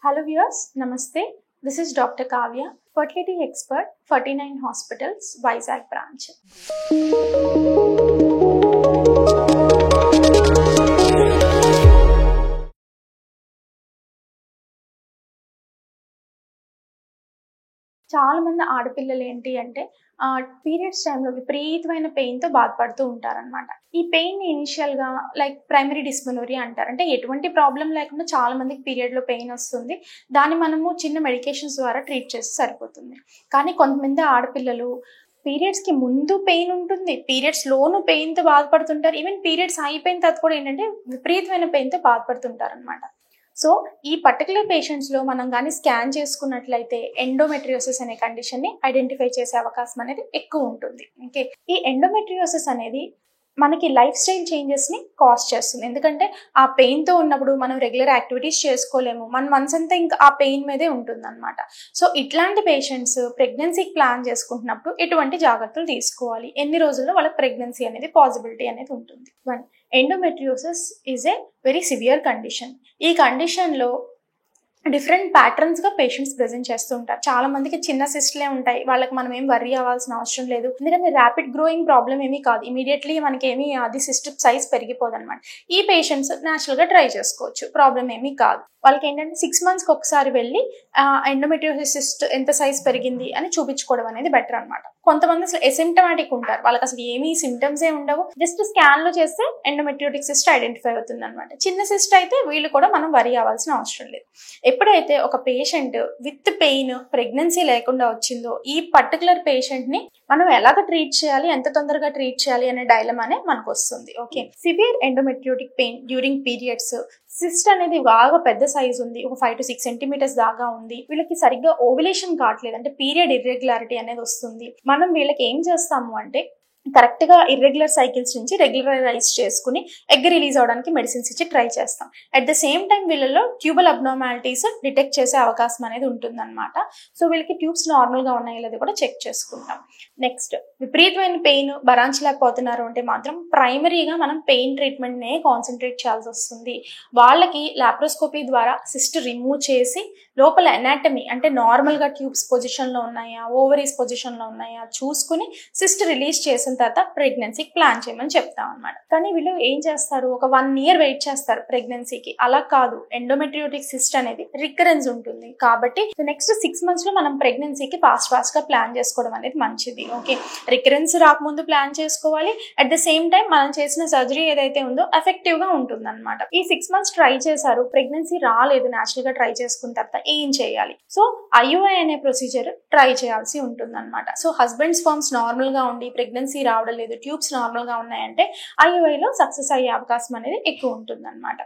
Hello viewers, Namaste. This is Dr. Kavya, fertility expert, 49 Hospitals, Vizag branch. చాలా మంది ఆడపిల్లలు ఏంటి అంటే పీరియడ్స్ టైంలో విపరీతమైన పెయిన్తో బాధపడుతూ ఉంటారనమాట. ఈ పెయిన్ ఇనిషియల్గా ప్రైమరీ డిస్మెనోరియా అంటారు. అంటే ఎటువంటి ప్రాబ్లం లేకుండా చాలా మందికి పీరియడ్లో పెయిన్ వస్తుంది. దాన్ని మనము చిన్న మెడికేషన్స్ ద్వారా ట్రీట్ చేస్తే సరిపోతుంది. కానీ కొంతమంది ఆడపిల్లలు పీరియడ్స్కి ముందు పెయిన్ ఉంటుంది, పీరియడ్స్లోనూ పెయిన్తో బాధపడుతుంటారు. ఈవెన్ పీరియడ్స్ అయిపోయిన తర్వాత కూడా ఏంటంటే విపరీతమైన పెయిన్తో బాధపడుతుంటారు అనమాట. సో ఈ పర్టికులర్ పేషెంట్స్లో మనం కానీ స్కాన్ చేసుకున్నట్లయితే ఎండోమెట్రియోసిస్ అనే కండిషన్ని ఐడెంటిఫై చేసే అవకాశం అనేది ఎక్కువ ఉంటుంది. ఓకే, ఈ ఎండోమెట్రియోసిస్ అనేది మనకి లైఫ్ స్టైల్ చేంజెస్ని కాజ్ చేస్తుంది. ఎందుకంటే ఆ పెయిన్తో ఉన్నప్పుడు మనం రెగ్యులర్ యాక్టివిటీస్ చేసుకోలేము, మన మనసు అంతా ఇంకా ఆ పెయిన్ మీదే ఉంటుంది అనమాట. సో ఇట్లాంటి పేషెంట్స్ ప్రెగ్నెన్సీకి ప్లాన్ చేసుకుంటున్నప్పుడు ఎటువంటి జాగ్రత్తలు తీసుకోవాలి, ఎన్ని రోజుల్లో వాళ్ళకి ప్రెగ్నెన్సీ అనేది పాసిబిలిటీ అనేది ఉంటుంది. 1. Endometriosis is a very severe condition. ఈ కండిషన్లో డిఫరెంట్ ప్యాటర్న్స్గా పేషెంట్స్ ప్రెజెంట్ చేస్తూ ఉంటారు. చాలా మందికి చిన్న సిస్ట్లే ఉంటాయి, వాళ్ళకి మనం ఏం వర్రీ అవ్వాల్సిన అవసరం లేదు. ఎందుకంటే ర్యాపిడ్ గ్రోయింగ్ ప్రాబ్లం ఏమీ కాదు, ఇమీడియట్లీ మనకి ఏమీ అది సిస్ట్ సైజ్ పెరిగిపోదు అనమాట. ఈ పేషెంట్స్ న్యాచురల్గా ట్రై చేసుకోవచ్చు, ప్రాబ్లం ఏమీ కాదు. వాళ్ళకి ఏంటంటే 6 monthsకి ఒకసారి వెళ్ళి ఎండోమెట్రియోసిస్ సిస్ట్ ఎంత సైజ్ పెరిగింది అని చూపించుకోవడం అనేది బెటర్ అనమాట. కొంతమంది అసలు ఎసిమ్టమాటిక్ ఉంటారు, వాళ్ళకి అసలు ఏమీ సిమ్టమ్స్ ఏ ఉండవు, జస్ట్ స్కాన్లో చేస్తే ఎండోమెట్రియోటిక్ సిస్ట్ ఐడెంటిఫై అవుతుంది అనమాట. చిన్న సిస్ట్ అయితే వీళ్ళు కూడా మనం వరీ అవ్వాల్సిన అవసరం లేదు. ఎప్పుడైతే ఒక పేషెంట్ విత్ పెయిన్ ప్రెగ్నెన్సీ లేకుండా వచ్చిందో ఈ పర్టికులర్ పేషెంట్ని మనం ఎలాగ ట్రీట్ చేయాలి, ఎంత తొందరగా ట్రీట్ చేయాలి అనే డైలమానే మనకు వస్తుంది. Okay, severe endometriotic pain during periods, cyst అనేది బాగా పెద్ద సైజ్ ఉంది, ఒక 5 to 6 centimeters దాకా ఉంది, వీళ్ళకి సరిగ్గా ఓవ్యులేషన్ కావట్లేదు, అంటే పీరియడ్ ఇర్రెగ్యులారిటీ అనేది వస్తుంది. మనం వీళ్ళకి ఏం చేస్తాము అంటే కరెక్ట్గా ఇర్రెగ్యులర్ సైకిల్స్ నుంచి రెగ్యులరైజ్ చేసుకుని ఎగ్ రిలీజ్ అవడానికి మెడిసిన్స్ ఇచ్చి ట్రై చేస్తాం. అట్ ద సేమ్ టైం వీళ్ళలో ట్యూబల్ అబ్నార్మాలిటీస్ డిటెక్ట్ చేసే అవకాశం అనేది ఉంటుందన్నమాట. సో వీళ్ళకి ట్యూబ్స్ నార్మల్గా ఉన్నాయో లేదో కూడా చెక్ చేసుకుంటాం. నెక్స్ట్, విపరీతమైన పెయిన్ భరించలేకపోతున్నారు అంటే మాత్రం ప్రైమరీగా మనం పెయిన్ ట్రీట్మెంట్నే కాన్సన్ట్రేట్ చేయాల్సి వస్తుంది. వాళ్ళకి లాప్రోస్కోపీ ద్వారా సిస్ట్ రిమూవ్ చేసి లోపల ఎనాటమీ అంటే నార్మల్గా ట్యూబ్స్ పొజిషన్లో ఉన్నాయా, ఓవరీస్ పొజిషన్లో ఉన్నాయా చూసుకుని సిస్ట్ రిలీజ్ చేసిన తర్వాత ప్రెగ్నెన్సీకి ప్లాన్ చేయమని చెప్తాం అనమాట. కానీ వీళ్ళు ఏం చేస్తారు, ఒక 1 year వెయిట్ చేస్తారు ప్రెగ్నెన్సీకి. అలా కాదు, ఎండోమెట్రియోటిక్ సిస్ట్ అనేది రికరెన్స్ ఉంటుంది కాబట్టి నెక్స్ట్ 6 monthsలో మనం ప్రెగ్నెన్సీకి ఫాస్ట్గా ప్లాన్ చేసుకోవడం అనేది మంచిది. ఓకే, రికరెన్స్ రాకముందు ప్లాన్ చేసుకోవాలి. అట్ ద సేమ్ టైం మనం చేసిన సర్జరీ ఏదైతే ఉందో ఎఫెక్టివ్గా ఉంటుంది అనమాట. ఈ 6 months ట్రై చేశారు, ప్రెగ్నెన్సీ రాలేదు, న్యాచురల్గా ట్రై చేసుకున్న తర్వాత ఏం చేయాలి? సో IUI అనే ప్రొసీజర్ ట్రై చేయాల్సి ఉంటుంది అనమాట. సో హస్బెండ్ స్పర్మ్స్ నార్మల్గా ఉండి ప్రెగ్నెన్సీ రావడం లేదు, ట్యూబ్స్ నార్మల్గా ఉన్నాయంటే IUIలో సక్సెస్ అయ్యే అవకాశం అనేది ఎక్కువ ఉంటుంది అనమాట.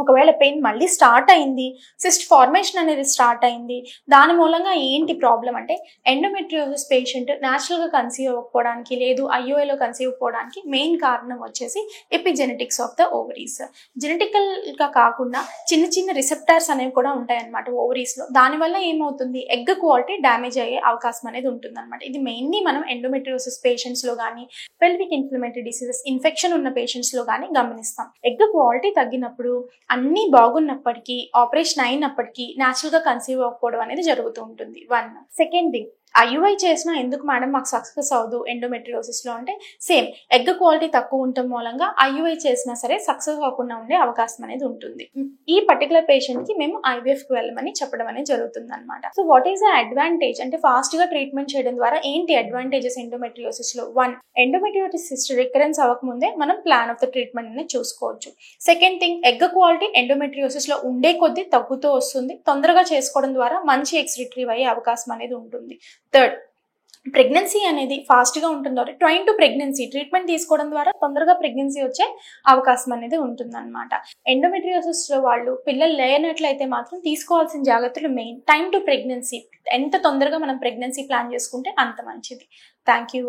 ఒకవేళ పెయిన్ మళ్ళీ స్టార్ట్ అయింది, సిస్ట్ ఫార్మేషన్ అనేది స్టార్ట్ అయింది, దాని మూలంగా ఏంటి ప్రాబ్లం అంటే ఎండోమెట్రియోసిస్ పేషెంట్ న్యాచురల్గా కన్సీవ్ అవ్వకపోవడానికి లేదు IUIలో కన్సీవ్ అవ్వడానికి మెయిన్ కారణం వచ్చేసి ఎపిజెనెటిక్స్ ఆఫ్ ద ఓవరీస్. జెనెటికల్గా కాకుండా చిన్న చిన్న రిసెప్టార్స్ అనేవి కూడా ఉంటాయన్నమాట ఓవరీస్లో. దానివల్ల ఏమవుతుంది, ఎగ్ క్వాలిటీ డ్యామేజ్ అయ్యే అవకాశం అనేది ఉంటుంది అనమాట. ఇది మెయిన్లీ మనం ఎండోమెట్రియోసిస్ పేషెంట్స్లో కానీ పెల్విక్ ఇన్ఫ్లమేటరీ డిసీజెస్ ఇన్ఫెక్షన్ ఉన్న పేషెంట్స్లో కానీ గమనిస్తాం. ఎగ్ క్వాలిటీ తగ్గినప్పుడు అన్నీ బాగున్నప్పటికీ ఆపరేషన్ అయినప్పటికీ న్యాచురల్గా కన్సీవ్ అవ్వకపోవడం అనేది జరుగుతూ ఉంటుంది. 1. సెకండ్ థింగ్, IUI చేసినా ఎందుకు మేడం మాకు సక్సెస్ అవ్వదు ఎండోమెట్రియోసిస్లో అంటే సేమ్ ఎగ్ క్వాలిటీ తక్కువ ఉండటం మూలంగా IUI చేసినా సరే సక్సెస్ అవ్వకుండా ఉండే అవకాశం అనేది ఉంటుంది. ఈ పర్టికులర్ పేషెంట్కి మేము IVFకి వెళ్ళమని చెప్పడం అనేది జరుగుతుంది అనమాట. So what is the advantage అంటే ఫాస్ట్గా ట్రీట్మెంట్ చేయడం ద్వారా ఏంటి అడ్వాంటేజెస్ ఎండోమెట్రియోసిస్లో? 1. ఎండోమెట్రియోటిస్ సిస్ట్ రికరెన్స్ అవ్వకముందే మనం ప్లాన్ ఆఫ్ ద ట్రీట్మెంట్ అనేది చూసుకోవచ్చు. సెకండ్ థింగ్, ఎగ్ క్వాలిటీ ఎండోమెట్రియోసిస్లో ఉండే కొద్దీ తగ్గుతూ వస్తుంది, తొందరగా చేసుకోవడం ద్వారా మంచి ఎగ్స్ రిట్రీవ్ అయ్యే అవకాశం అనేది ఉంటుంది. 3. ప్రెగ్నెన్సీ అనేది ఫాస్ట్గా ఉంటుందో ట్రైన్ టు ప్రెగ్నెన్సీ ట్రీట్మెంట్ తీసుకోవడం ద్వారా తొందరగా ప్రెగ్నెన్సీ వచ్చే అవకాశం అనేది ఉంటుందన్నమాట. ఎండోమెట్రియోసిస్లో వాళ్ళు పిల్లలు లేనట్లయితే మాత్రం తీసుకోవాల్సిన జాగ్రత్తలు మెయిన్ టైం టు ప్రెగ్నెన్సీ. ఎంత తొందరగా మనం ప్రెగ్నెన్సీ ప్లాన్ చేసుకుంటే అంత మంచిది. Thank you.